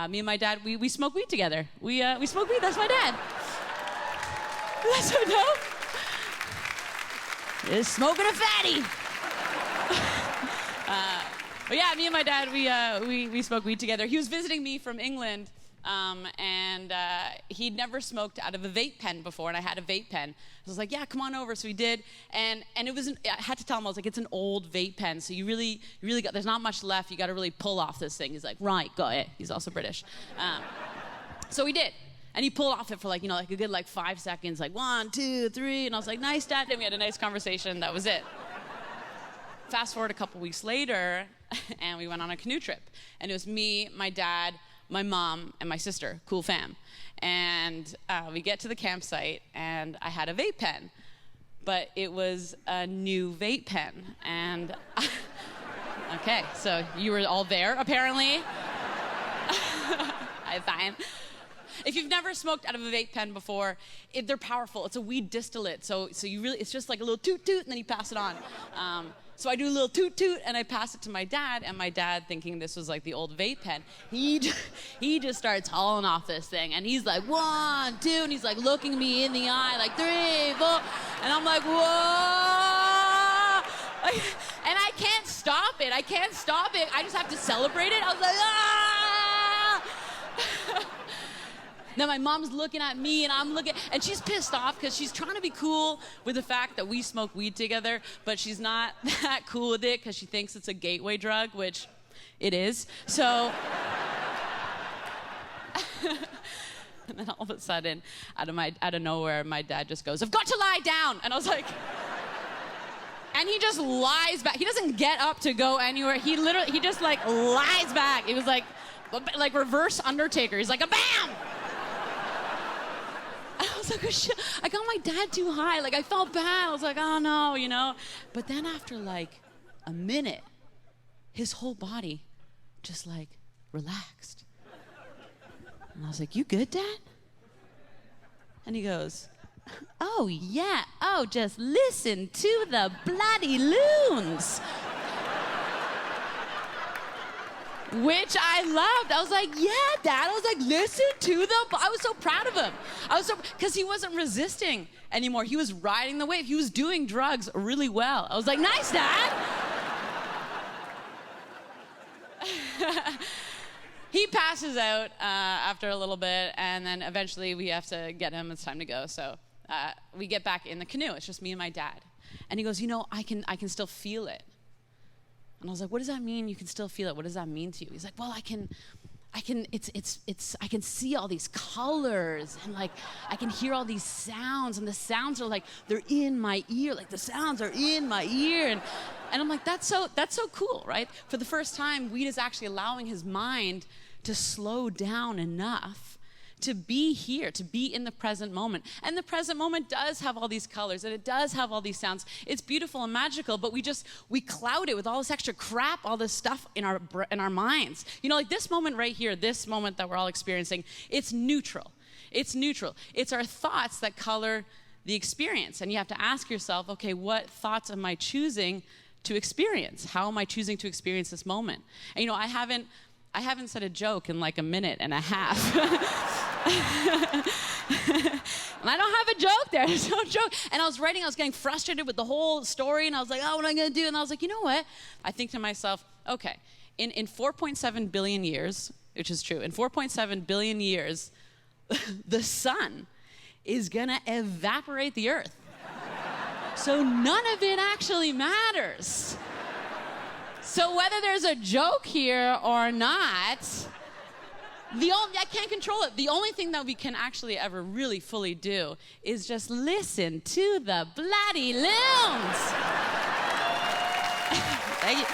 Me and my dad, we smoke weed together. We smoke weed. That's my dad. That's so dope. Just smoking a fatty. But yeah, me and my dad, we smoke weed together. He was visiting me from England, and he'd never smoked out of a vape pen before, and I had a vape pen. I was like, yeah, come on over. So we did, and it was, I had to tell him, I was like, it's an old vape pen, so you really got, there's not much left. You got to really pull off this thing. He's like, right, got it. He's also British. So we did. And he pulled off it for like a good 5 seconds, like 1, 2, 3, and I was like, nice, Dad. And we had a nice conversation. That was it. Fast forward a couple weeks later, and we went on a canoe trip. And it was me, my dad, my mom, and my sister. Cool fam. And we get to the campsite, and I had a vape pen. But it was a new vape pen. And okay, so you were all there, apparently. I'm fine. If you've never smoked out of a vape pen before, they're powerful. It's a weed distillate, so you really, it's just like a little toot toot, and then you pass it on. So I do a little toot toot, and I pass it to my dad, and my dad, thinking this was like the old vape pen, he just starts hauling off this thing, and he's like 1, 2, and he's like looking me in the eye, like 3, 4, and I'm like, whoa, and I can't stop it. I just have to celebrate it. I was like, ah. Now my mom's looking at me, and I'm looking, and she's pissed off because she's trying to be cool with the fact that we smoke weed together, but she's not that cool with it because she thinks it's a gateway drug, which it is. So, and then all of a sudden, out of nowhere, my dad just goes, "I've got to lie down," and I was like, and he just lies back. He doesn't get up to go anywhere. He just like lies back. It was like reverse Undertaker. He's like a bam. I was like, oh, shit. I got my dad too high. Like, I felt bad. I was like, oh, no, you know. But then after, like, a minute, his whole body just, like, relaxed. And I was like, you good, Dad? And he goes, oh, yeah. Oh, just listen to the bloody loons. Which I loved. I was like, yeah, Dad. I was like, listen to the... I was so proud of him. Because he wasn't resisting anymore. He was riding the wave. He was doing drugs really well. I was like, nice, Dad. He passes out after a little bit, and then eventually we have to get him. It's time to go. So we get back in the canoe. It's just me and my dad. And he goes, you know, I can still feel it. And I was like, what does that mean? You can still feel it. What does that mean to you? He's like, well, I can see all these colors, and like, I can hear all these sounds, and the sounds are like, they're in my ear. Like, the sounds are in my ear. And I'm like, that's so cool, right? For the first time, weed is actually allowing his mind to slow down enough to be here, to be in the present moment. And the present moment does have all these colors, and it does have all these sounds. It's beautiful and magical, but we cloud it with all this extra crap, all this stuff in our minds. You know, like this moment right here, this moment that we're all experiencing, it's neutral. It's neutral. It's our thoughts that color the experience. And you have to ask yourself, okay, what thoughts am I choosing to experience? How am I choosing to experience this moment? And you know, I haven't said a joke in like a minute and a half. And I don't have a joke there. There's no joke. And I was getting frustrated with the whole story, and I was like, oh, what am I going to do? And I was like, you know what? I think to myself, okay, in 4.7 billion years, which is true, in 4.7 billion years, the sun is going to evaporate the earth. So none of it actually matters. So whether there's a joke here or not, I can't control it. The only thing that we can actually ever really fully do is just listen to the bloody loons. Thank you.